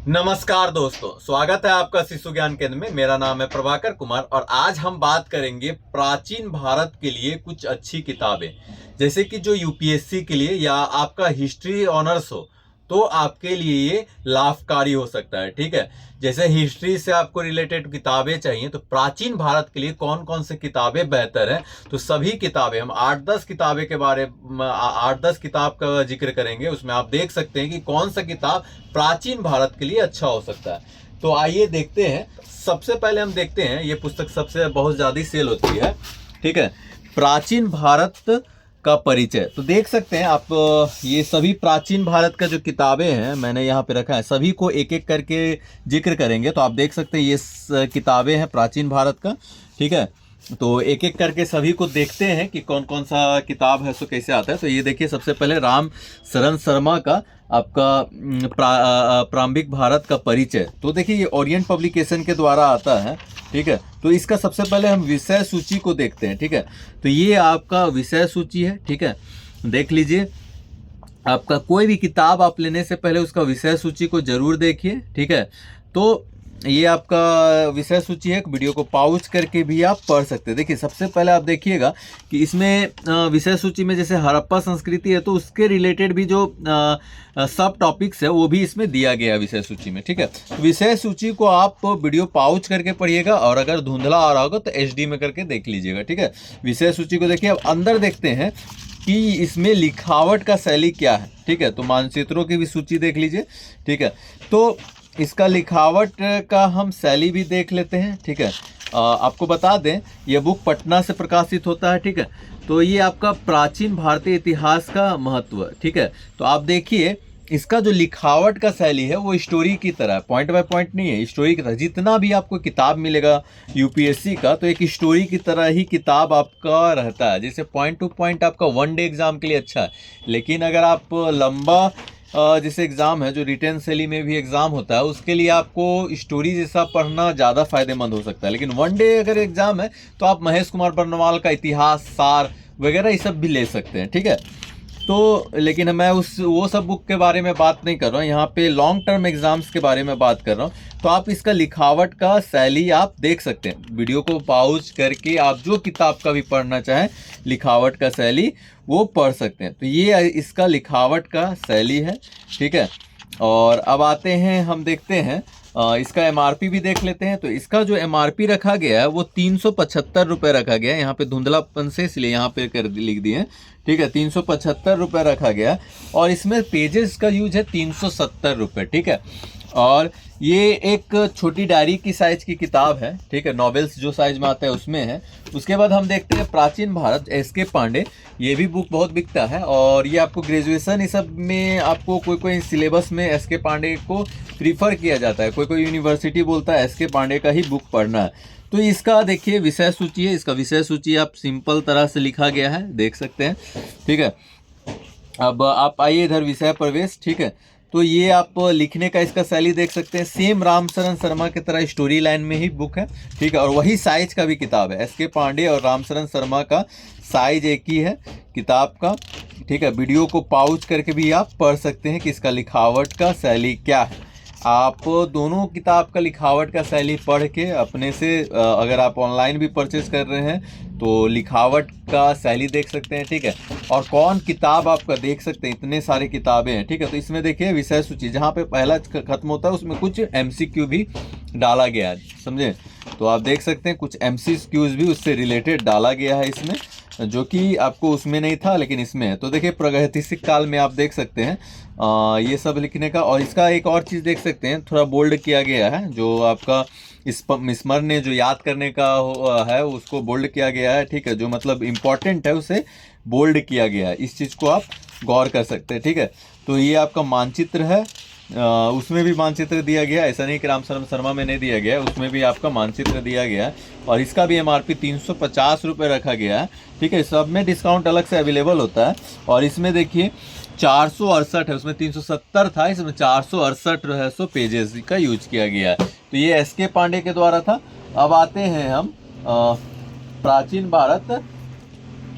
नमस्कार दोस्तों, स्वागत है आपका शिशु ज्ञान केंद्र में। मेरा नाम है प्रभाकर कुमार और आज हम बात करेंगे प्राचीन भारत के लिए कुछ अच्छी किताबें, जैसे कि जो यूपीएससी के लिए या आपका हिस्ट्री ऑनर्स हो तो आपके लिए ये लाभकारी हो सकता है। ठीक है, जैसे हिस्ट्री से आपको रिलेटेड किताबें चाहिए तो प्राचीन भारत के लिए कौन कौन सी किताबें बेहतर हैं, तो सभी किताबें हम 8-10 किताबें के बारे में 8-10 किताब का जिक्र करेंगे। उसमें आप देख सकते हैं कि कौन सा किताब प्राचीन भारत के लिए अच्छा हो सकता है। तो आइए देखते हैं। सबसे पहले हम देखते हैं, ये पुस्तक सबसे बहुत ज़्यादा सेल होती है। ठीक है, प्राचीन भारत का परिचय। तो देख सकते हैं आप, ये सभी प्राचीन भारत का जो किताबें हैं मैंने यहाँ पे रखा है, सभी को एक एक करके जिक्र करेंगे। तो आप देख सकते हैं ये किताबें हैं प्राचीन भारत का। ठीक है, तो एक एक करके सभी को देखते हैं कि कौन कौन सा किताब है, सो कैसे आता है। तो ये देखिए, सबसे पहले राम शरण शर्मा का आपका प्रारंभिक भारत का परिचय। तो देखिए ये ओरिएंट पब्लिकेशन के द्वारा आता है। ठीक है, तो इसका सबसे पहले हम विषय सूची को देखते हैं। ठीक है, तो ये आपका विषय सूची है। ठीक है, देख लीजिए, आपका कोई भी किताब आप लेने से पहले उसका विषय सूची को जरूर देखिए। ठीक है, तो ये आपका विषय सूची है, वीडियो को पॉज करके भी आप पढ़ सकते हैं। देखिए सबसे पहले आप देखिएगा कि इसमें विषय सूची में जैसे हड़प्पा संस्कृति है तो उसके रिलेटेड भी जो सब टॉपिक्स है वो भी इसमें दिया गया है विषय सूची में। ठीक है, विषय सूची को आप वीडियो पॉज करके पढ़िएगा और अगर धुंधला आ रहा होगा तो एचडी में करके देख लीजिएगा। ठीक है, विषय सूची को देखिए। अब अंदर देखते हैं कि इसमें लिखावट का शैली क्या है। ठीक है, तो मानचित्रों की भी सूची देख लीजिए। ठीक है, तो इसका लिखावट का हम शैली भी देख लेते हैं। ठीक है, आपको बता दें ये बुक पटना से प्रकाशित होता है। ठीक है, तो ये आपका प्राचीन भारतीय इतिहास का महत्व। ठीक है, तो आप देखिए इसका जो लिखावट का शैली है वो स्टोरी की तरह, पॉइंट बाय पॉइंट नहीं है, स्टोरी की तरह। जितना भी आपको किताब मिलेगा यूपीएससी का तो एक स्टोरी की तरह ही किताब आपका रहता है। जैसे पॉइंट टू पॉइंट आपका वन डे एग्जाम के लिए अच्छा है, लेकिन अगर आप लंबा जैसे एग्ज़ाम है जो रिटेन शैली में भी एग्ज़ाम होता है उसके लिए आपको स्टोरी जैसा पढ़ना ज़्यादा फायदेमंद हो सकता है। लेकिन वन डे अगर एग्ज़ाम है तो आप महेश कुमार बर्नवाल का इतिहास सार वगैरह ये सब भी ले सकते हैं। ठीक है, तो लेकिन मैं वो सब बुक के बारे में बात नहीं कर रहा हूँ, यहाँ पे लॉन्ग टर्म एग्जाम्स के बारे में बात कर रहा हूँ। तो आप इसका लिखावट का शैली आप देख सकते हैं, वीडियो को पॉज करके आप जो किताब का भी पढ़ना चाहें लिखावट का शैली वो पढ़ सकते हैं। तो ये इसका लिखावट का शैली है। ठीक है, और अब आते हैं, हम देखते हैं इसका एमआरपी भी देख लेते हैं। तो इसका जो एमआरपी रखा गया है वो 375 रुपये रखा गया है। यहाँ पे धुंधलापन से इसलिए यहाँ पे कर लिख दिए हैं। ठीक है, 375 रुपये रखा गया और इसमें पेजेस का यूज है 370 रुपये। ठीक है, और ये एक छोटी डायरी की साइज की किताब है। ठीक है, नॉवेल्स जो साइज में आता है उसमें है। उसके बाद हम देखते हैं प्राचीन भारत, एसके पांडे। ये भी बुक बहुत बिकता है और ये आपको ग्रेजुएशन इस सब में आपको कोई सिलेबस में एसके पांडे को प्रीफर किया जाता है। कोई यूनिवर्सिटी बोलता है एसके पांडे का ही बुक पढ़ना है। तो इसका देखिए विषय सूची है, इसका विषय सूची आप सिंपल तरह से लिखा गया है, देख सकते हैं। ठीक है, अब आप आइए इधर विषय प्रवेश। ठीक है, तो ये आप लिखने का इसका शैली देख सकते हैं, सेम रामशरण शर्मा की तरह स्टोरी लाइन में ही बुक है। ठीक है, और वही साइज का भी किताब है, एसके पांडे और रामशरण शर्मा का साइज एक ही है किताब का। ठीक है, वीडियो को पॉज करके भी आप पढ़ सकते हैं कि इसका लिखावट का शैली क्या है। आप दोनों किताब का लिखावट का शैली पढ़ के अपने से अगर आप ऑनलाइन भी परचेज कर रहे हैं तो लिखावट का शैली देख सकते हैं। ठीक है, और कौन किताब आपका देख सकते हैं, इतने सारे किताबें हैं। ठीक है, तो इसमें देखिए विषय सूची जहाँ पे पहला खत्म होता है उसमें कुछ एमसीक्यू भी डाला गया है, समझे। तो आप देख सकते हैं कुछ एमसीक्यूज भी उससे रिलेटेड डाला गया है इसमें, जो कि आपको उसमें नहीं था लेकिन इसमें है। तो देखिए प्रागैतिहासिक काल में आप देख सकते हैं ये सब लिखने का। और इसका एक और चीज़ देख सकते हैं, थोड़ा बोल्ड किया गया है, जो आपका स्मरण जो याद करने का है उसको बोल्ड किया गया है। ठीक है, जो मतलब इम्पॉर्टेंट है उसे बोल्ड किया गया है, इस चीज़ को आप गौर कर सकते हैं। ठीक है, तो ये आपका मानचित्र है, उसमें भी मानचित्र दिया गया, ऐसा नहीं कि रामशरण शर्मा में नहीं दिया गया है, उसमें भी आपका मानचित्र दिया गया है। और इसका भी एमआरपी 350 रुपये रखा गया है। ठीक है, सब में डिस्काउंट अलग से अवेलेबल होता है। और इसमें देखिए 468 है, उसमें 370 था, इसमें 468 जो है सो पेजेस का यूज किया गया है। तो ये एसके पांडे के द्वारा था। अब आते हैं हम प्राचीन भारत,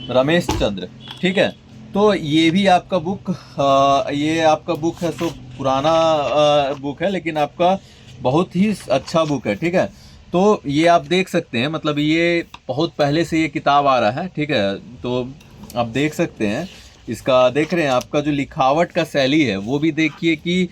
रमेश चंद्र। ठीक है, तो ये भी आपका बुक ये आपका बुक है सो पुराना बुक है, लेकिन आपका बहुत ही अच्छा बुक है, ठीक है। तो ये आप देख सकते हैं, मतलब ये बहुत पहले से ये किताब आ रहा है, ठीक है। तो आप देख सकते हैं इसका, देख रहे हैं आपका जो लिखावट का शैली है वो भी देखिए कि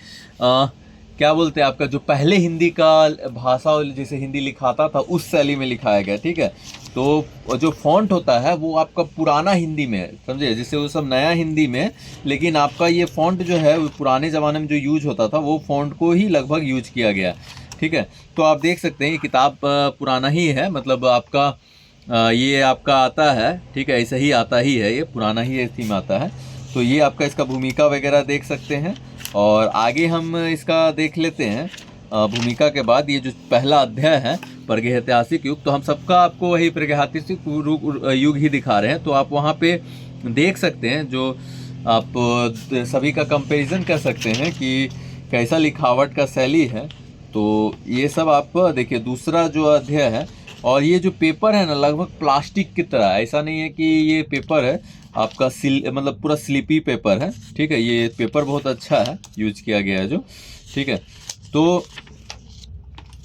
क्या बोलते हैं, आपका जो पहले हिंदी का भाषा जैसे हिंदी लिखाता था उस शैली में लिखाया गया, ठीक है। तो जो फॉन्ट होता है वो आपका पुराना हिंदी में है, समझे, जिससे वो सब नया हिंदी में, लेकिन आपका ये फॉन्ट जो है वो पुराने ज़माने में जो यूज होता था वो फॉन्ट को ही लगभग यूज किया गया, ठीक है। तो आप देख सकते हैं ये किताब पुराना ही है, मतलब आपका ये आपका आता है, ठीक है, ऐसा ही आता ही है, ये पुराना ही थीम आता है। तो ये आपका इसका भूमिका वगैरह देख सकते हैं। और आगे हम इसका देख लेते हैं भूमिका के बाद ये जो पहला अध्याय है प्रागैतिहासिक युग, तो हम सबका आपको वही प्रागैतिहासिक युग ही दिखा रहे हैं। तो आप वहाँ पे देख सकते हैं, जो आप सभी का कंपैरिजन कर सकते हैं कि कैसा लिखावट का शैली है। तो ये सब आप देखिए, दूसरा जो अध्याय है, और ये जो पेपर है ना लगभग प्लास्टिक की तरह, ऐसा नहीं है कि ये पेपर है आपका मतलब पूरा स्लिपी पेपर है, ठीक है। ये पेपर बहुत अच्छा है, यूज किया गया है जो, ठीक है। तो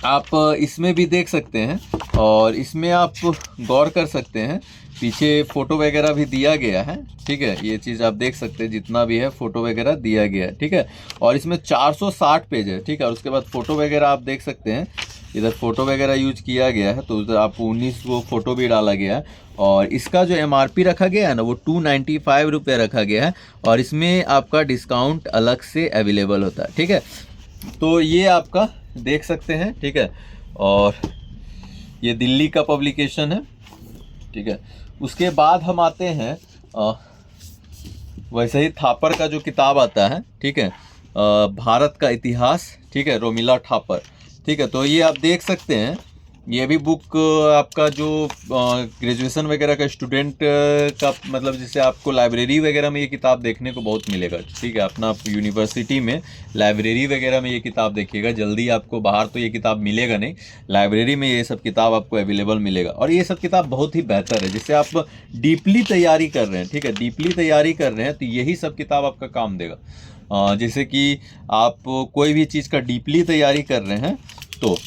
आप इसमें भी देख सकते हैं, और इसमें आप गौर कर सकते हैं, पीछे फ़ोटो वगैरह भी दिया गया है, ठीक है। ये चीज़ आप देख सकते हैं, जितना भी है फ़ोटो वगैरह दिया गया है, ठीक है। और इसमें 460 पेज है, ठीक है। और उसके बाद फ़ोटो वगैरह आप देख सकते हैं, इधर फ़ोटो वगैरह यूज किया गया है, तो उधर आप 19 वो फ़ोटो भी डाला गया है। और इसका जो MRP रखा गया है ना वो 295 रुपये रखा गया है, और इसमें आपका डिस्काउंट अलग से अवेलेबल होता है, ठीक है। तो ये आपका देख सकते हैं, ठीक है। और ये दिल्ली का पब्लिकेशन है, ठीक है। उसके बाद हम आते हैं वैसे ही थापर का जो किताब आता है, ठीक है, भारत का इतिहास, ठीक है, रोमिला थापर, ठीक है। तो ये आप देख सकते हैं, ये भी बुक आपका जो ग्रेजुएशन वगैरह का स्टूडेंट का, मतलब जैसे आपको लाइब्रेरी वगैरह में ये किताब देखने को बहुत मिलेगा, ठीक है। अपना यूनिवर्सिटी में लाइब्रेरी वगैरह में ये किताब देखिएगा, जल्दी आपको बाहर तो ये किताब मिलेगा नहीं, लाइब्रेरी में ये सब किताब आपको अवेलेबल मिलेगा। और ये सब किताब बहुत ही बेहतर है, जिससे आप डीपली तैयारी कर रहे हैं, ठीक है, डीपली तैयारी कर रहे हैं तो यही सब किताब आपका काम देगा। जैसे कि आप कोई भी चीज़ का डीपली तैयारी कर रहे हैं तो,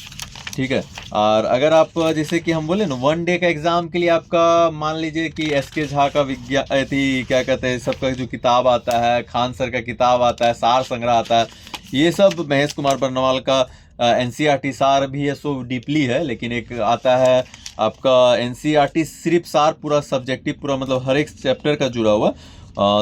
ठीक है। और अगर आप जैसे कि हम बोले ना 1 डे का एग्ज़ाम के लिए आपका मान लीजिए कि SK झा का विज्ञान थी, क्या कहते हैं, सबका जो किताब आता है, खान सर का किताब आता है, सार संग्रह आता है, ये सब महेश कुमार बर्नवाल का NCERT सार भी है, सो डीपली है। लेकिन एक आता है आपका NCERT सिर्फ सार, पूरा सब्जेक्टिव, पूरा मतलब हर एक चैप्टर का जुड़ा हुआ,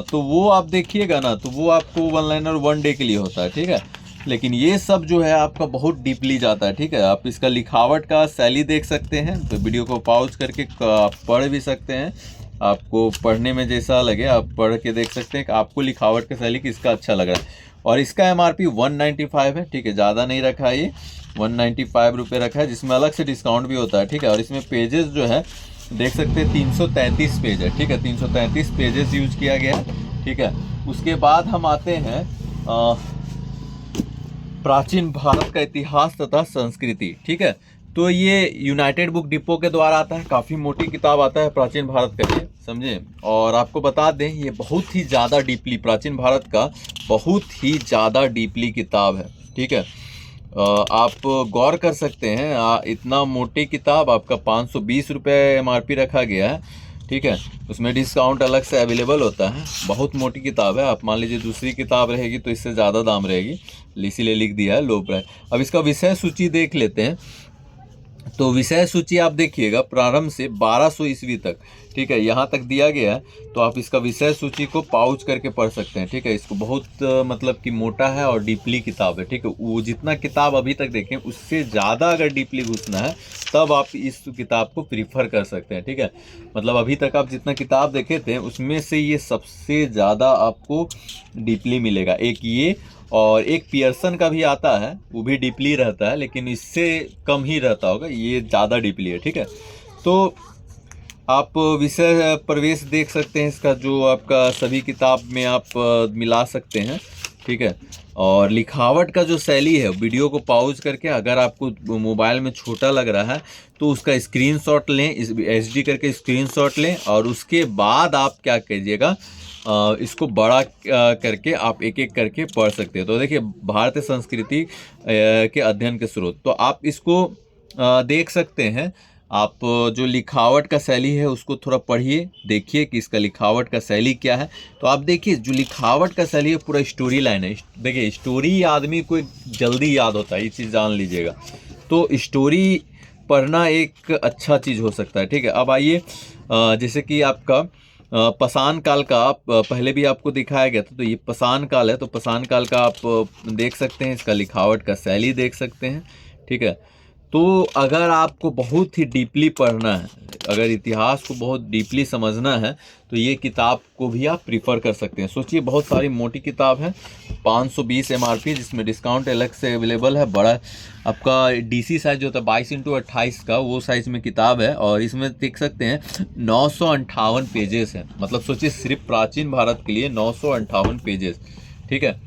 तो वो आप देखिएगा ना, तो वो आपको 1 लाइनर 1 डे के लिए होता है, ठीक है। लेकिन ये सब जो है आपका बहुत डीपली जाता है, ठीक है। आप इसका लिखावट का शैली देख सकते हैं, तो वीडियो को पॉज करके आप पढ़ भी सकते हैं, आपको पढ़ने में जैसा लगे आप पढ़ के देख सकते हैं कि आपको लिखावट का शैली किसका अच्छा लग रहा है। और इसका MRP 195 है, ठीक है, ज़्यादा नहीं रखा है, ये 195 रुपये रखा है, जिसमें अलग से डिस्काउंट भी होता है, ठीक है। और इसमें पेजेस जो है देख सकते हैं 333 पेज है, ठीक है, 333 पेजेस यूज किया गया है, ठीक है। उसके बाद हम आते हैं प्राचीन भारत का इतिहास तथा संस्कृति, ठीक है। तो ये यूनाइटेड बुक डिपो के द्वारा आता है, काफ़ी मोटी किताब आता है प्राचीन भारत का, ये समझे। और आपको बता दें ये बहुत ही ज़्यादा डीपली, प्राचीन भारत का बहुत ही ज़्यादा डीपली किताब है, ठीक है। आप गौर कर सकते हैं, इतना मोटी किताब आपका 520 रुपये MRP रखा गया है, ठीक है। उसमें डिस्काउंट अलग से अवेलेबल होता है, बहुत मोटी किताब है। आप मान लीजिए दूसरी किताब रहेगी तो इससे ज़्यादा दाम रहेगी, इसीलिए लिख दिया है लो प्राइस। अब इसका विषय सूची देख लेते हैं। तो विषय सूची आप देखिएगा प्रारंभ से 1200 ईस्वी तक, ठीक है, यहाँ तक दिया गया है। तो आप इसका विषय सूची को पाउच करके पढ़ सकते हैं, ठीक है। इसको बहुत मतलब कि मोटा है और डीपली किताब है, ठीक है। वो जितना किताब अभी तक देखें उससे ज़्यादा अगर डीपली घुसना है तब आप इस किताब को प्रीफर कर सकते हैं, ठीक है। मतलब अभी तक आप जितना किताब देखे थे उसमें से ये सबसे ज़्यादा आपको डीपली मिलेगा। एक ये, और एक पियर्सन का भी आता है, वो भी डीपली रहता है, लेकिन इससे कम ही रहता होगा, ये ज़्यादा डीपली है, ठीक है। तो आप विषय प्रवेश देख सकते हैं इसका, जो आपका सभी किताब में आप मिला सकते हैं, ठीक है। और लिखावट का जो शैली है, वीडियो को पॉज करके अगर आपको मोबाइल में छोटा लग रहा है तो उसका स्क्रीनशॉट लें, इस HD करके स्क्रीनशॉट लें, और उसके बाद आप क्या कीजिएगा, इसको बड़ा करके आप एक एक करके पढ़ सकते हैं। तो देखिए, भारतीय संस्कृति के अध्ययन के स्रोत, तो आप इसको देख सकते हैं। आप जो लिखावट का शैली है उसको थोड़ा पढ़िए, देखिए कि इसका लिखावट का शैली क्या है। तो आप देखिए, जो लिखावट का शैली है पूरा स्टोरी लाइन है। देखिए, स्टोरी आदमी को जल्दी याद होता है, ये चीज़ जान लीजिएगा। तो स्टोरी पढ़ना एक अच्छा चीज़ हो सकता है, ठीक है। अब आइए, जैसे कि आपका पाषाण काल का पहले भी आपको दिखाया गया था, तो ये पाषाण काल है। तो पाषाण काल का आप देख सकते हैं, इसका लिखावट का शैली देख सकते हैं, ठीक है। तो अगर आपको बहुत ही डीपली पढ़ना है, अगर इतिहास को बहुत डीपली समझना है, तो ये किताब को भी आप प्रीफर कर सकते हैं। सोचिए, बहुत सारी मोटी किताब है, 520 MRP, जिसमेमें डिस्काउंट अलग से अवेलेबल है। बड़ा आपका DC साइज जो होता है 22x28 का, वो साइज में किताब है। और इसमें देख सकते हैं 958 पेजेस है। मतलब सोचिए, सिर्फ प्राचीन भारत के लिए 958 पेजेस, ठीक है।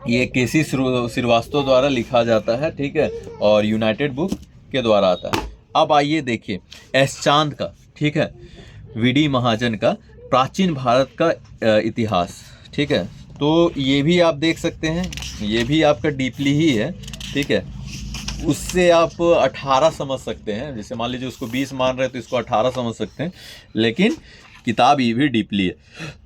ये KC श्रीवास्तव द्वारा लिखा जाता है, ठीक है, और यूनाइटेड बुक के द्वारा आता है। अब आइए देखिए, एस चांद का, ठीक है, VD महाजन का प्राचीन भारत का इतिहास, ठीक है। तो ये भी आप देख सकते हैं, ये भी आपका डीपली ही है, ठीक है। उससे आप 18 समझ सकते हैं। जैसे मान लीजिए उसको 20 मान रहे हैं तो इसको 18 समझ सकते हैं, लेकिन किताब ये भी डीपली है।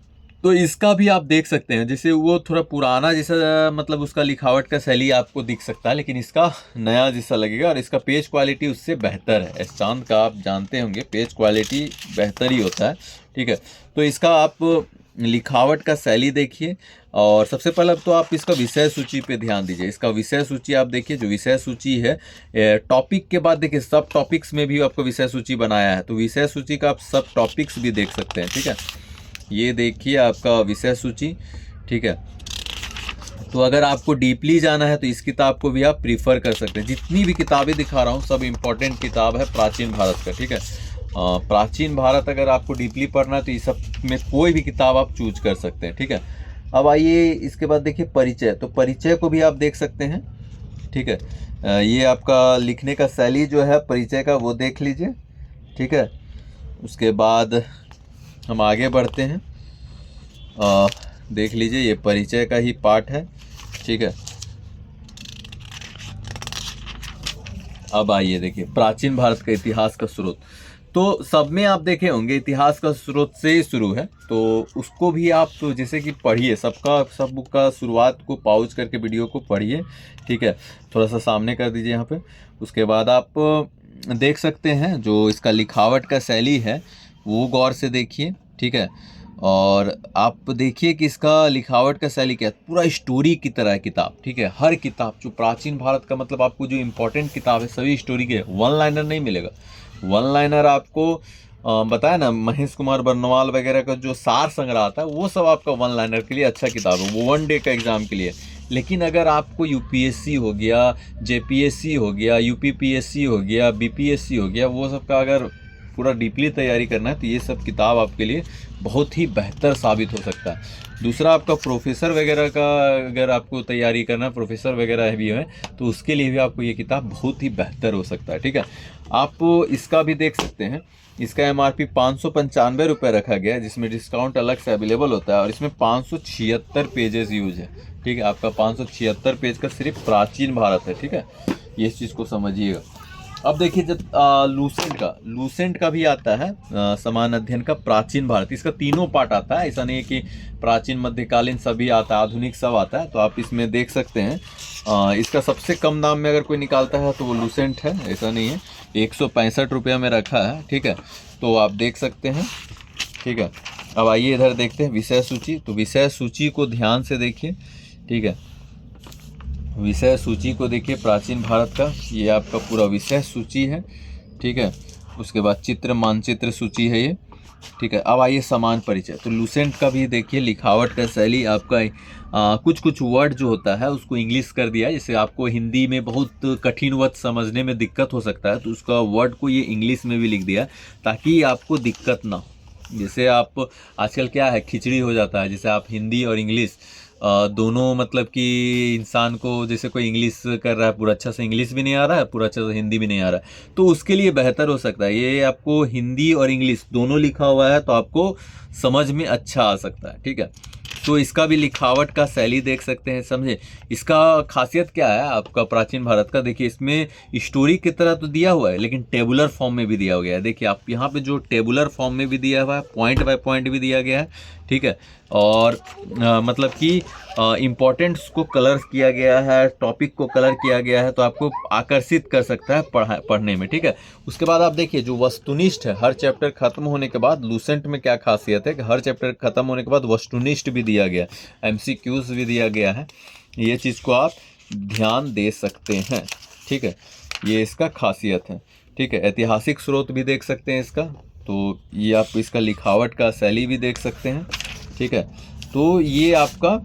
तो इसका भी आप देख सकते हैं, जैसे वो थोड़ा पुराना जैसा, मतलब उसका लिखावट का शैली आपको दिख सकता है, लेकिन इसका नया जैसा लगेगा। और इसका पेज क्वालिटी उससे बेहतर है। एस चांद का आप जानते होंगे, पेज क्वालिटी बेहतर ही होता है, ठीक है। तो इसका आप लिखावट का शैली देखिए। और सबसे पहले तो आप इसका विषय सूची पे ध्यान दीजिए। इसका विषय सूची आप देखिए, जो विषय सूची है, टॉपिक के बाद देखिए सब टॉपिक्स में भी आपको विषय सूची बनाया है। तो विषय सूची का आप सब टॉपिक्स भी देख सकते हैं, ठीक है। ये देखिए आपका विषय सूची, ठीक है। तो अगर आपको डीपली जाना है तो इस किताब को भी आप प्रीफर कर सकते हैं। जितनी भी किताबें दिखा रहा हूँ सब इम्पोर्टेंट किताब है प्राचीन भारत का, ठीक है। प्राचीन भारत अगर आपको डीपली पढ़ना है तो इस सब में कोई भी किताब आप चूज कर सकते हैं, ठीक है। अब आइए, इसके बाद देखिए परिचय। तो परिचय को भी आप देख सकते हैं, ठीक है। ये आपका लिखने का शैली जो है परिचय का, वो देख लीजिए, ठीक है। उसके बाद हम आगे बढ़ते हैं। देख लीजिए, ये परिचय का ही पार्ट है, ठीक है। अब आइए देखिए, प्राचीन भारत का इतिहास का स्रोत। तो सब में आप देखे होंगे इतिहास का स्रोत से ही शुरू है, तो उसको भी आप तो जैसे कि पढ़िए, सब बुक का शुरुआत को पॉज करके वीडियो को पढ़िए, ठीक है। थोड़ा सा सामने कर दीजिए यहाँ पे। उसके बाद आप देख सकते हैं जो इसका लिखावट का शैली है वो गौर से देखिए, ठीक है। और आप देखिए कि इसका लिखावट का शैली क्या है, पूरा स्टोरी की तरह है किताब, ठीक है। हर किताब जो प्राचीन भारत का, मतलब आपको जो इम्पोर्टेंट किताब है सभी स्टोरी के, वन लाइनर नहीं मिलेगा। वन लाइनर आपको बताया ना, महेश कुमार बर्नवाल वगैरह का जो सार संग्रह आता है वो सब आपका वन लाइनर के लिए अच्छा किताब है, वो 1 डे का एग्जाम के लिए। लेकिन अगर आपको UPSC हो गया, JPSC हो गया, UPPSC हो गया, BPSC हो गया, वो सब का अगर पूरा डीपली तैयारी करना है तो ये सब किताब आपके लिए बहुत ही बेहतर साबित हो सकता है। दूसरा, आपका प्रोफेसर वगैरह का अगर आपको तैयारी करना, प्रोफेसर वगैरह भी है, तो उसके लिए भी आपको ये किताब बहुत ही बेहतर हो सकता है, ठीक है। आप इसका भी देख सकते हैं, इसका MRP 595 रुपये रखा गया है, जिसमें डिस्काउंट अलग से अवेलेबल होता है। और इसमें 576 पेजेस यूज है, ठीक है। आपका 576 पेज का सिर्फ प्राचीन भारत है, ठीक है। ये इस चीज़ को समझिएगा। अब देखिए, जब लूसेंट का भी आता है समान अध्ययन का प्राचीन भारत। इसका तीनों पार्ट आता है, ऐसा नहीं है कि प्राचीन मध्यकालीन सभी आता है, आधुनिक सब आता है। तो आप इसमें देख सकते हैं, इसका सबसे कम दाम में अगर कोई निकालता है तो वो लूसेंट है, ऐसा नहीं है। 165 रुपये में रखा है, ठीक है। तो आप देख सकते हैं, ठीक है। अब आइए इधर देखते हैं विषय सूची। तो विषय सूची को ध्यान से देखिए, ठीक है। विषय सूची को देखिए प्राचीन भारत का, ये आपका पूरा विषय सूची है, ठीक है। उसके बाद चित्र मानचित्र सूची है ये, ठीक है। अब आइए समान परिचय। तो लूसेंट का भी देखिए लिखावट का शैली आपका कुछ वर्ड जो होता है उसको इंग्लिश कर दिया है। जैसे आपको हिंदी में बहुत कठिन वर्ड समझने में दिक्कत हो सकता है, तो उसका वर्ड को ये इंग्लिश में भी लिख दिया ताकि आपको दिक्कत ना हो। जैसे आप आजकल क्या है, खिचड़ी हो जाता है, जैसे आप हिंदी और इंग्लिश दोनों मतलब कि इंसान को, जैसे कोई इंग्लिश कर रहा है, पूरा अच्छा से इंग्लिश भी नहीं आ रहा है, पूरा अच्छा से हिंदी भी नहीं आ रहा है, तो उसके लिए बेहतर हो सकता है ये आपको हिंदी और इंग्लिश दोनों लिखा हुआ है तो आपको समझ में अच्छा आ सकता है। ठीक है, तो इसका भी लिखावट का शैली देख सकते हैं, समझे। इसका खासियत क्या है आपका प्राचीन भारत का, देखिए इसमें स्टोरी की तरह तो दिया हुआ है लेकिन टेबुलर फॉर्म में भी दिया गया है। देखिए आप यहाँ पे जो टेबुलर फॉर्म में भी दिया हुआ है, पॉइंट बाय पॉइंट भी दिया गया है। ठीक है, और मतलब कि इम्पोर्टेंट्स को कलर किया गया है, टॉपिक को कलर किया गया है, तो आपको आकर्षित कर सकता है पढ़ने में। ठीक है, उसके बाद आप देखिए जो वस्तुनिष्ठ है, हर चैप्टर खत्म होने के बाद लूसेंट में क्या खासियत है कि हर चैप्टर खत्म होने के बाद वस्तुनिष्ठ भी दिया गया, MCQs भी दिया गया है। ये चीज़ को आप ध्यान दे सकते हैं। ठीक है, ये इसका खासियत है। ठीक है, ऐतिहासिक स्रोत भी देख सकते हैं इसका, तो ये आप इसका लिखावट का शैली भी देख सकते हैं। ठीक है, तो ये आपका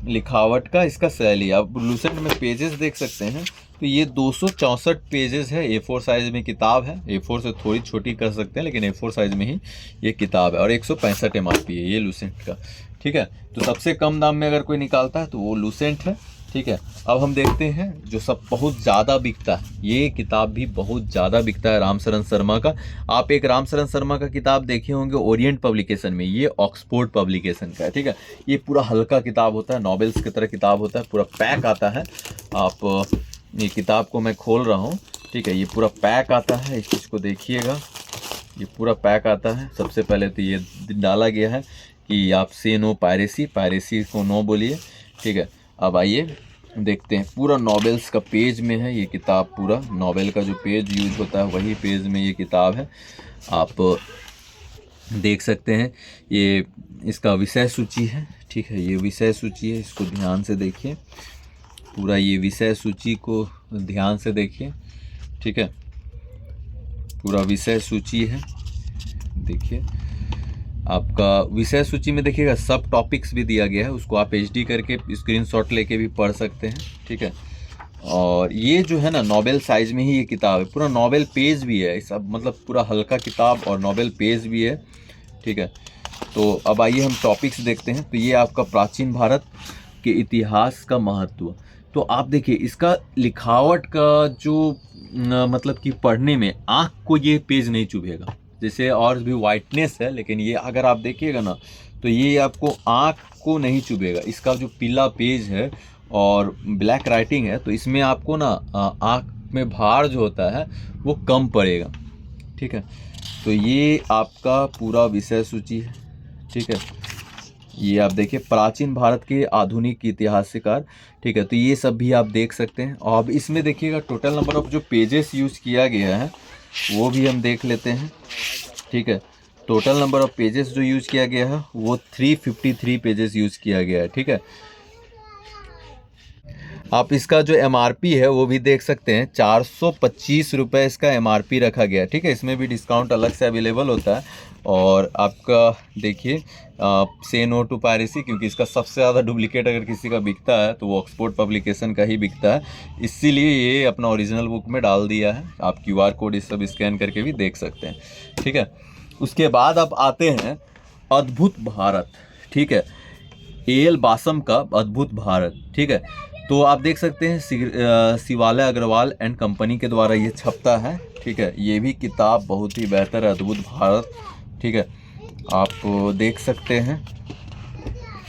लिखावट का इसका शैली। आप लूसेंट में पेजेस देख सकते हैं, तो ये 264 पेजेस है, A4 साइज में किताब है। A4 से थोड़ी छोटी कर सकते हैं लेकिन A4 साइज में ही ये किताब है, और 165 MRP है ये लूसेंट का। ठीक है, तो सबसे कम दाम में अगर कोई निकालता है तो वो लूसेंट है। ठीक है, अब हम देखते हैं जो सब बहुत ज़्यादा बिकता है, ये किताब भी बहुत ज़्यादा बिकता है, रामशरण शर्मा का। आप एक रामशरण शर्मा का किताब देखे होंगे ओरिएंट पब्लिकेशन में, ये ऑक्सफोर्ड पब्लिकेशन का है। ठीक है, ये पूरा हल्का किताब होता है, नॉवेल्स की तरह किताब होता है, पूरा पैक आता है। आप ये किताब को मैं खोल रहा हूँ। ठीक है, ये पूरा पैक आता है, इस चीज़ को देखिएगा, ये पूरा पैक आता है। सबसे पहले तो ये डाला गया है कि आप से नो पायरेसी, पायरेसी को नो बोलिए। ठीक है, अब आइए देखते हैं, पूरा नॉवेल्स का पेज में है ये किताब, पूरा नॉवेल का जो पेज यूज होता है वही पेज में ये किताब है। आप देख सकते हैं ये इसका विषय सूची है। ठीक है, ये विषय सूची है, इसको ध्यान से देखिए, पूरा ये विषय सूची को ध्यान से देखिए। ठीक है, पूरा विषय सूची है, देखिए आपका विषय सूची में देखिएगा सब टॉपिक्स भी दिया गया है, उसको आप HD करके स्क्रीनशॉट लेके भी पढ़ सकते हैं। ठीक है, और ये जो है ना नॉवेल साइज में ही ये किताब है, पूरा नॉवेल पेज भी है, सब मतलब पूरा हल्का किताब और नॉवेल पेज भी है। ठीक है, तो अब आइए हम टॉपिक्स देखते हैं। तो ये आपका प्राचीन भारत के इतिहास का महत्व। तो आप देखिए इसका लिखावट का जो मतलब कि पढ़ने में आँख को ये पेज नहीं चुभेगा, जैसे और भी वाइटनेस है, लेकिन ये अगर आप देखिएगा ना तो ये आपको आँख को नहीं चुभेगा। इसका जो पीला पेज है और ब्लैक राइटिंग है, तो इसमें आपको ना आँख में भार जो होता है वो कम पड़ेगा। ठीक है, तो ये आपका पूरा विषय सूची है। ठीक है, ये आप देखिए प्राचीन भारत के आधुनिक इतिहासकार। ठीक है, तो ये सब भी आप देख सकते हैं। और अब इसमें देखिएगा टोटल नंबर ऑफ जो पेजेस यूज़ किया गया है वो भी हम देख लेते हैं। ठीक है, टोटल नंबर ऑफ पेजेस जो यूज़ किया गया है वो 353 पेजेस यूज़ किया गया है। ठीक है, आप इसका जो MRP है वो भी देख सकते हैं, 425 रुपये इसका MRP रखा गया है। ठीक है, इसमें भी डिस्काउंट अलग से अवेलेबल होता है। और आपका देखिए से नो टू पायरेसी, क्योंकि इसका सबसे ज़्यादा डुप्लीकेट अगर किसी का बिकता है तो वो ऑक्सफोर्ड पब्लिकेशन का ही बिकता है, इसीलिए ये अपना ओरिजिनल बुक में डाल दिया है। आप QR कोड इस सब स्कैन करके भी देख सकते हैं। ठीक है, उसके बाद आप आते हैं अद्भुत भारत। ठीक है, AL बासम का अद्भुत भारत। ठीक है, तो आप देख सकते हैं शिवालय अग्रवाल एंड कंपनी के द्वारा ये छपता है। ठीक है, ये भी किताब बहुत ही बेहतर है, अद्भुत भारत। ठीक है, आप देख सकते हैं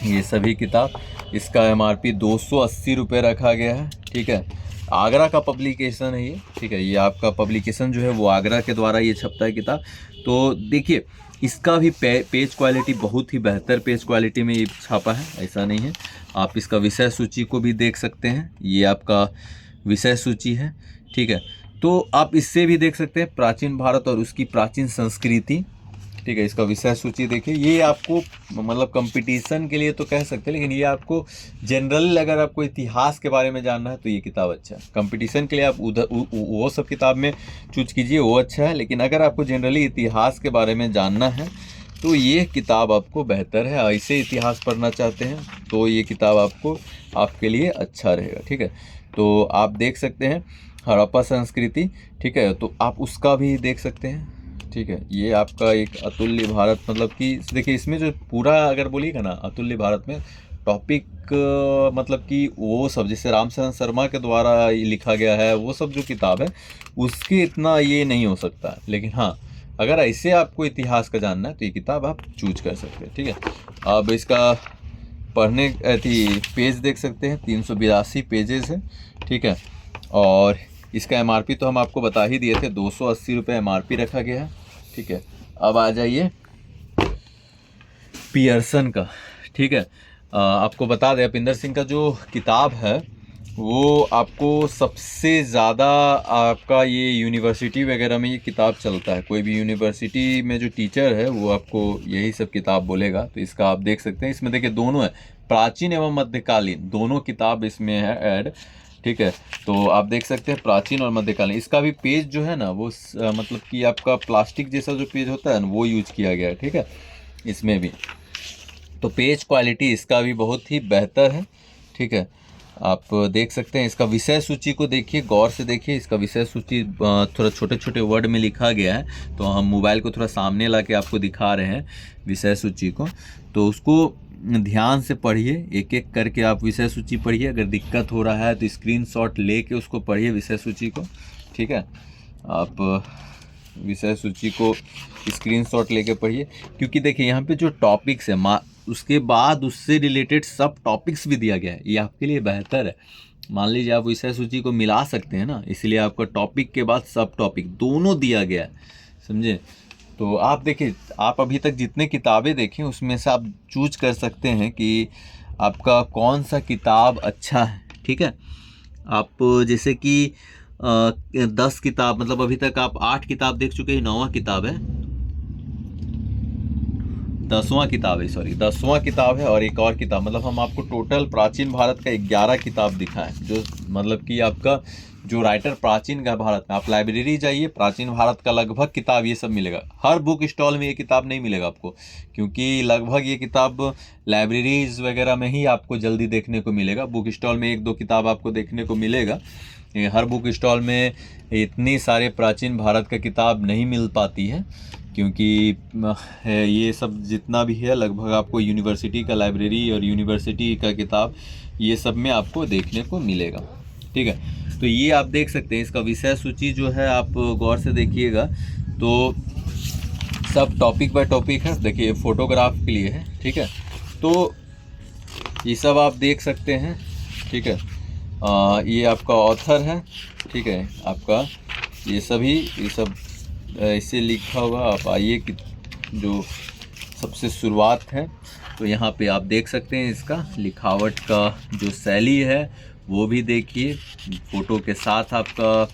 ये सभी किताब। इसका MRP 280 रुपये रखा गया है। ठीक है, आगरा का पब्लिकेशन है ये। ठीक है, ये आपका पब्लिकेशन जो है वो आगरा के द्वारा ये छपता है किताब। तो देखिए इसका भी पेज क्वालिटी बहुत ही बेहतर पेज क्वालिटी में ये छापा है, ऐसा नहीं है। आप इसका विषय सूची को भी देख सकते हैं, ये आपका विषय सूची है। ठीक है, तो आप इससे भी देख सकते हैं प्राचीन भारत और उसकी प्राचीन संस्कृति। ठीक है, इसका विषय सूची देखिए, ये आपको मतलब कंपटीशन के लिए तो कह सकते हैं, लेकिन ये आपको जनरल अगर आपको इतिहास के बारे में जानना है तो ये किताब अच्छा है। कंपटीशन के लिए आप उधर वो सब किताब में चूज कीजिए, वो अच्छा है। लेकिन अगर आपको जनरली इतिहास के बारे में जानना है तो ये किताब आपको बेहतर है। ऐसे इतिहास पढ़ना चाहते हैं तो ये किताब आपके लिए अच्छा रहेगा। ठीक है, तो आप देख सकते हैं हड़प्पा संस्कृति। ठीक है, तो आप उसका भी देख सकते हैं। ठीक है, ये आपका एक अतुल्य भारत, मतलब कि देखिए इसमें जो पूरा अगर बोलिएगा ना अतुल्य भारत में टॉपिक मतलब कि वो सब जैसे रामचरण शर्मा के द्वारा लिखा गया है वो सब जो किताब है उसके इतना ये नहीं हो सकता। लेकिन हाँ, अगर ऐसे आपको इतिहास का जानना है तो ये किताब आप चूज कर सकते हैं, ठीक है। अब इसका पढ़ने पेज देख सकते हैं, 382 पेजेस है, ठीक है। और इसका एमआरपी तो हम आपको बता ही दिए थे, 280 रुपये एमआरपी रखा गया है, ठीक है। अब आ जाइए पियर्सन का, ठीक है। आपको बता दें अपिंदर सिंह का जो किताब है वो आपको सबसे ज़्यादा आपका ये यूनिवर्सिटी वगैरह में ये किताब चलता है। कोई भी यूनिवर्सिटी में जो टीचर है वो आपको यही सब किताब बोलेगा। तो इसका आप देख सकते हैं, इसमें देखिए दोनों है, प्राचीन एवं मध्यकालीन, दोनों किताब इसमें है ऐड, ठीक है। तो आप देख सकते हैं प्राचीन और मध्यकालीन। इसका भी पेज जो है ना वो मतलब कि आपका प्लास्टिक जैसा जो पेज होता है ना वो यूज किया गया है, ठीक है, इसमें भी। तो पेज क्वालिटी इसका भी बहुत ही बेहतर है, ठीक है। आप देख सकते हैं इसका विषय सूची को देखिए, गौर से देखिए। इसका विषय सूची थोड़ा छोटे छोटे वर्ड में लिखा गया है, तो हम मोबाइल को थोड़ा सामने ला के आपको दिखा रहे हैं विषय सूची को। तो उसको ध्यान से पढ़िए, एक एक करके आप विषय सूची पढ़िए। अगर दिक्कत हो रहा है तो स्क्रीनशॉट लेके उसको पढ़िए विषय सूची को, ठीक है। आप विषय सूची को स्क्रीनशॉट लेके पढ़िए, क्योंकि देखिए यहाँ पे जो टॉपिक्स है उसके बाद उससे रिलेटेड सब टॉपिक्स भी दिया गया है, ये आपके लिए बेहतर है। मान लीजिए आप विषय सूची को मिला सकते हैं ना, इसलिए आपका टॉपिक के बाद सब टॉपिक दोनों दिया गया है, समझे। तो आप देखिए, आप अभी तक जितने किताबें देखें उसमें से आप चूज कर सकते हैं कि आपका कौन सा किताब अच्छा है, ठीक है। आप जैसे कि 10 किताब, मतलब अभी तक आप 8 किताब देख चुके हैं, 9वां किताब है, 10वां किताब है, सॉरी 10वां किताब है और एक और किताब, मतलब हम आपको टोटल प्राचीन भारत का 11 किताब दिखाएं, जो मतलब कि आपका जो राइटर प्राचीन का भारत में, आप लाइब्रेरी जाइए, प्राचीन भारत का लगभग किताब ये सब मिलेगा। हर बुक स्टॉल में ये किताब नहीं मिलेगा आपको, क्योंकि लगभग ये किताब लाइब्रेरीज वगैरह में ही आपको जल्दी देखने को मिलेगा। बुक स्टॉल में 1-2 किताब आपको देखने को मिलेगा, हर बुक स्टॉल में इतनी सारे प्राचीन भारत का किताब नहीं मिल पाती है, क्योंकि ये सब जितना भी है लगभग आपको यूनिवर्सिटी का लाइब्रेरी और यूनिवर्सिटी का किताब ये सब में आपको देखने को मिलेगा, ठीक है। तो ये आप देख सकते हैं, इसका विषय सूची जो है आप गौर से देखिएगा, तो सब टॉपिक बाय टॉपिक है। देखिए फोटोग्राफ के लिए है, ठीक है। तो ये सब आप देख सकते हैं, ठीक है। ये आपका ऑथर है, ठीक है, आपका ये सब ऐसे लिखा हुआ। आप आइए कि जो सबसे शुरुआत है, तो यहाँ पे आप देख सकते हैं इसका लिखावट का जो शैली है वो भी देखिए, फ़ोटो के साथ आपका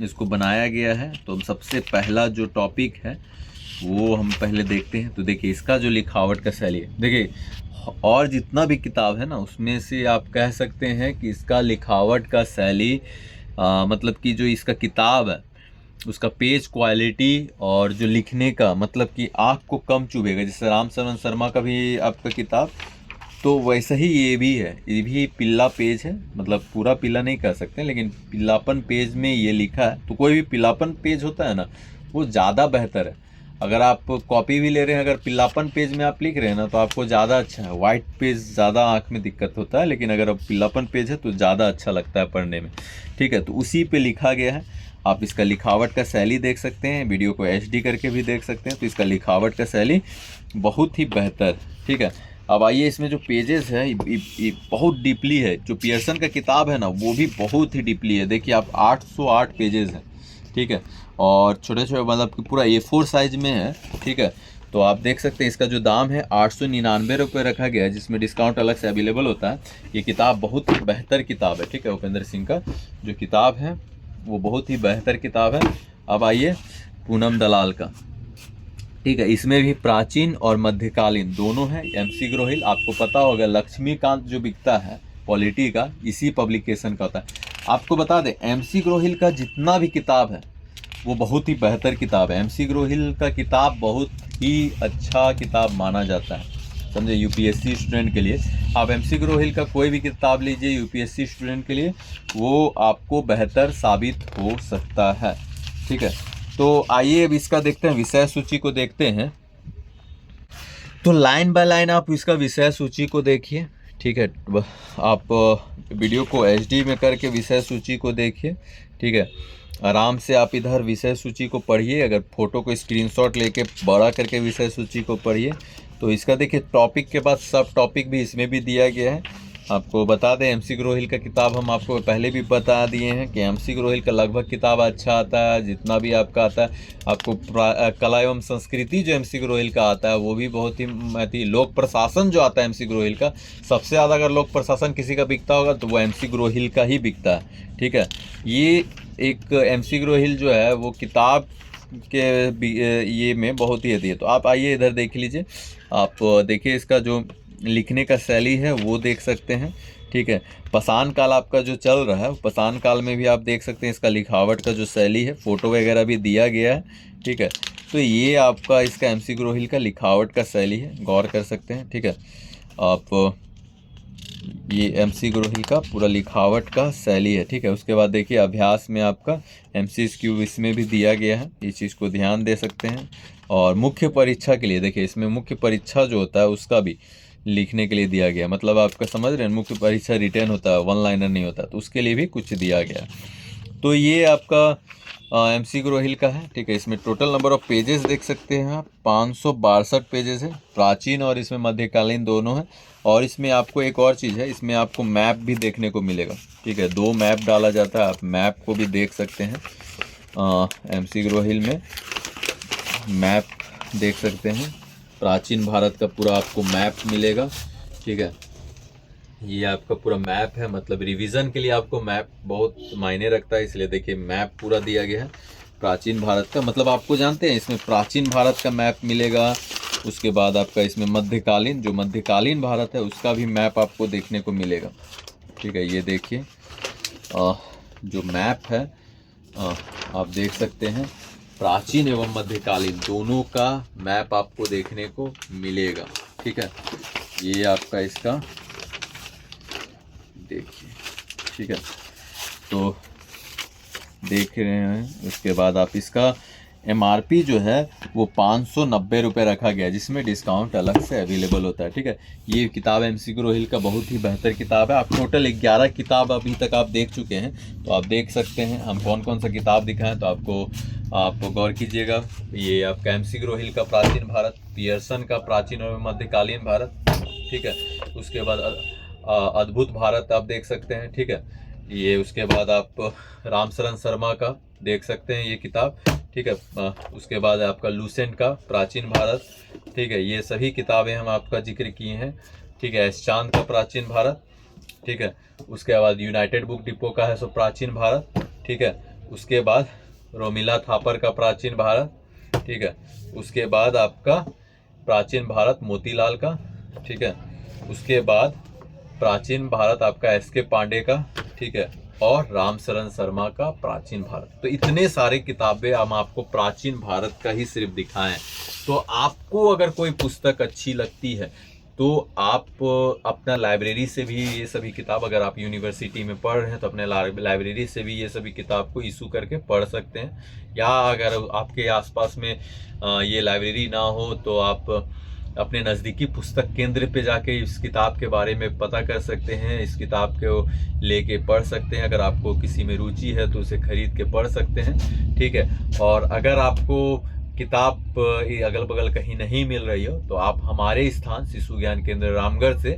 इसको बनाया गया है। तो हम सबसे पहला जो टॉपिक है वो हम पहले देखते हैं। तो देखिए इसका जो लिखावट का शैली है, देखिए और जितना भी किताब है ना उसमें से आप कह सकते हैं कि इसका लिखावट का शैली मतलब कि जो इसका किताब है उसका पेज क्वालिटी और जो लिखने का मतलब कि आँख को कम चुभेगा। जैसे रामचरण शर्मा का भी आपका किताब, तो वैसा ही ये भी है, ये भी पिल्ला पेज है, मतलब पूरा पिल्ला नहीं कह सकते लेकिन पिल्लापन पेज में ये लिखा है। तो कोई भी पिल्लापन पेज होता है ना वो ज़्यादा बेहतर है। अगर आप कॉपी भी ले रहे हैं, अगर पिल्लापन पेज में आप लिख रहे हैं ना तो आपको ज़्यादा अच्छा है। वाइट पेज ज़्यादा आँख में दिक्कत होता है, लेकिन अगर अब पिल्लापन पेज है तो ज़्यादा अच्छा लगता है पढ़ने में, ठीक है। तो उसी पे लिखा गया है। आप इसका लिखावट का शैली देख सकते हैं, वीडियो को HD करके भी देख सकते हैं। तो इसका लिखावट का शैली बहुत ही बेहतर, ठीक है। अब आइए इसमें जो पेजेस है ये बहुत डीपली है। जो पियर्सन का किताब है ना वो भी बहुत ही डीपली है। देखिए आप 808 पेजेस हैं, ठीक है, और छोटे छोटे मतलब कि पूरा A4 साइज में है, ठीक है। तो आप देख सकते हैं इसका जो दाम है 899 रुपये रखा गया है, जिसमें डिस्काउंट अलग से अवेलेबल होता है। ये किताब बहुत ही बेहतर किताब है, ठीक है। उपेंद्र सिंह का जो किताब है वो बहुत ही बेहतर किताब है। अब आइए पूनम दलाल का, ठीक है, इसमें भी प्राचीन और मध्यकालीन दोनों हैं। MC ग्रोहिल, आपको पता होगा लक्ष्मीकांत जो बिकता है पॉलिटी का इसी पब्लिकेशन का होता है। आपको बता दें MC ग्रोहिल का जितना भी किताब है वो बहुत ही बेहतर किताब है। MC ग्रोहिल का किताब बहुत ही अच्छा किताब माना जाता है, समझे, UPSC स्टूडेंट के लिए। आप MC ग्रोहिल का कोई भी किताब लीजिए UPSC स्टूडेंट के लिए, वो आपको बेहतर साबित हो सकता है, ठीक है। तो आइए अब इसका देखते हैं, विषय सूची को देखते हैं। तो लाइन बाय लाइन आप इसका विषय सूची को देखिए, ठीक है, आप वीडियो को HD में करके विषय सूची को देखिए। ठीक है, आराम से आप इधर विषय सूची को पढ़िए। अगर फोटो को स्क्रीनशॉट लेके बड़ा करके विषय सूची को पढ़िए तो इसका देखिए टॉपिक के बाद सब टॉपिक भी इसमें भी दिया गया है। आपको बता दें MC ग्रोहिल का किताब हम आपको पहले भी बता दिए हैं कि MC ग्रोहिल का लगभग किताब अच्छा आता है, जितना भी आपका आता है। आपको कला एवं संस्कृति जो MC ग्रोहिल का आता है वो भी बहुत ही लोक प्रशासन जो आता है MC ग्रोहिल का, सबसे ज़्यादा अगर लोक प्रशासन किसी का बिकता होगा तो वो MC ग्रोहिल का ही बिकता है। ठीक है, ये एक MC ग्रोहिल जो है वो किताब के ये में बहुत ही है। तो आप आइए इधर देख लीजिए, आप देखिए इसका जो लिखने का शैली है वो देख सकते हैं। ठीक है, पाषाण काल आपका जो चल रहा है, पाषाण काल में भी आप देख सकते हैं इसका लिखावट का जो शैली है, फोटो वगैरह भी दिया गया है। ठीक है, तो ये आपका इसका MC ग्रोहिल का लिखावट का शैली है, गौर कर सकते हैं। ठीक है, आप ये MC ग्रोहिल का पूरा लिखावट का शैली है। ठीक है, उसके बाद देखिए अभ्यास में आपका MCQ इसमें भी दिया गया है, इस चीज़ को ध्यान दे सकते हैं। और मुख्य परीक्षा के लिए देखिए इसमें मुख्य परीक्षा जो होता है उसका भी लिखने के लिए दिया गया, मतलब आपका समझ रहे हैं, मुख्य परीक्षा रिटर्न होता है, 1 लाइनर नहीं होता, तो उसके लिए भी कुछ दिया गया। तो ये आपका MC ग्रोहिल का है। ठीक है, इसमें टोटल नंबर ऑफ पेजेस देख सकते हैं आप, 562 पेजेस है, प्राचीन और इसमें मध्यकालीन दोनों है। और इसमें आपको एक और चीज़ है, इसमें आपको मैप भी देखने को मिलेगा। ठीक है, 2 मैप डाला जाता है, आप मैप को भी देख सकते हैं। MC ग्रोहिल में मैप देख सकते हैं, प्राचीन भारत का पूरा आपको मैप मिलेगा। ठीक है, ये आपका पूरा मैप है, मतलब रिवीजन के लिए आपको मैप बहुत मायने रखता है, इसलिए देखिए मैप पूरा दिया गया है प्राचीन भारत का। मतलब आपको जानते हैं इसमें प्राचीन भारत का मैप मिलेगा, उसके बाद आपका इसमें मध्यकालीन, जो मध्यकालीन भारत है उसका भी मैप आपको देखने को मिलेगा। ठीक है, ये देखिए जो मैप है आप देख सकते हैं, प्राचीन एवं मध्यकालीन दोनों का मैप आपको देखने को मिलेगा। ठीक है, ये आपका इसका देखिए। ठीक है, तो देख रहे हैं, उसके बाद आप इसका MRP जो है वो 590 रुपये रखा गया, जिसमें डिस्काउंट अलग से अवेलेबल होता है। ठीक है, ये किताब MC ग्रोहिल का बहुत ही बेहतर किताब है। आप टोटल 11 किताब अभी तक आप देख चुके हैं, तो आप देख सकते हैं हम कौन कौन सा किताब दिखाएं, तो आप गौर कीजिएगा। ये आपका MC ग्रोहिल का प्राचीन भारत, पियर्सन का प्राचीन और मध्यकालीन भारत। ठीक है, उसके बाद अद्भुत भारत आप देख सकते हैं। ठीक है, ये उसके बाद आप रामशरण शर्मा का देख सकते हैं ये किताब। ठीक है, उसके बाद आपका लूसेंट का प्राचीन भारत। ठीक है, ये सभी किताबें हम आपका जिक्र किए हैं। ठीक है, एस चांद का प्राचीन भारत। ठीक है, उसके बाद यूनाइटेड बुक डिपो का है सो प्राचीन भारत। ठीक है, उसके बाद रोमिला थापर का प्राचीन भारत। ठीक है, उसके बाद आपका प्राचीन भारत मोतीलाल का। ठीक है, उसके बाद प्राचीन भारत आपका SK पांडे का। ठीक है, और रामशरण शर्मा का प्राचीन भारत। तो इतने सारे किताबें हम आपको प्राचीन भारत का ही सिर्फ दिखाएं। तो आपको अगर कोई पुस्तक अच्छी लगती है तो आप अपना लाइब्रेरी से भी ये सभी किताब, अगर आप यूनिवर्सिटी में पढ़ रहे हैं तो अपने लाइब्रेरी से भी ये सभी किताब को इशू करके पढ़ सकते हैं। या अगर आपके आसपास में ये लाइब्रेरी ना हो तो आप अपने नज़दीकी पुस्तक केंद्र पे जाके इस किताब के बारे में पता कर सकते हैं, इस किताब को लेके पढ़ सकते हैं। अगर आपको किसी में रुचि है तो उसे खरीद के पढ़ सकते हैं। ठीक है, और अगर आपको किताब अगल बगल कहीं नहीं मिल रही हो तो आप हमारे स्थान शिशु ज्ञान केंद्र रामगढ़ से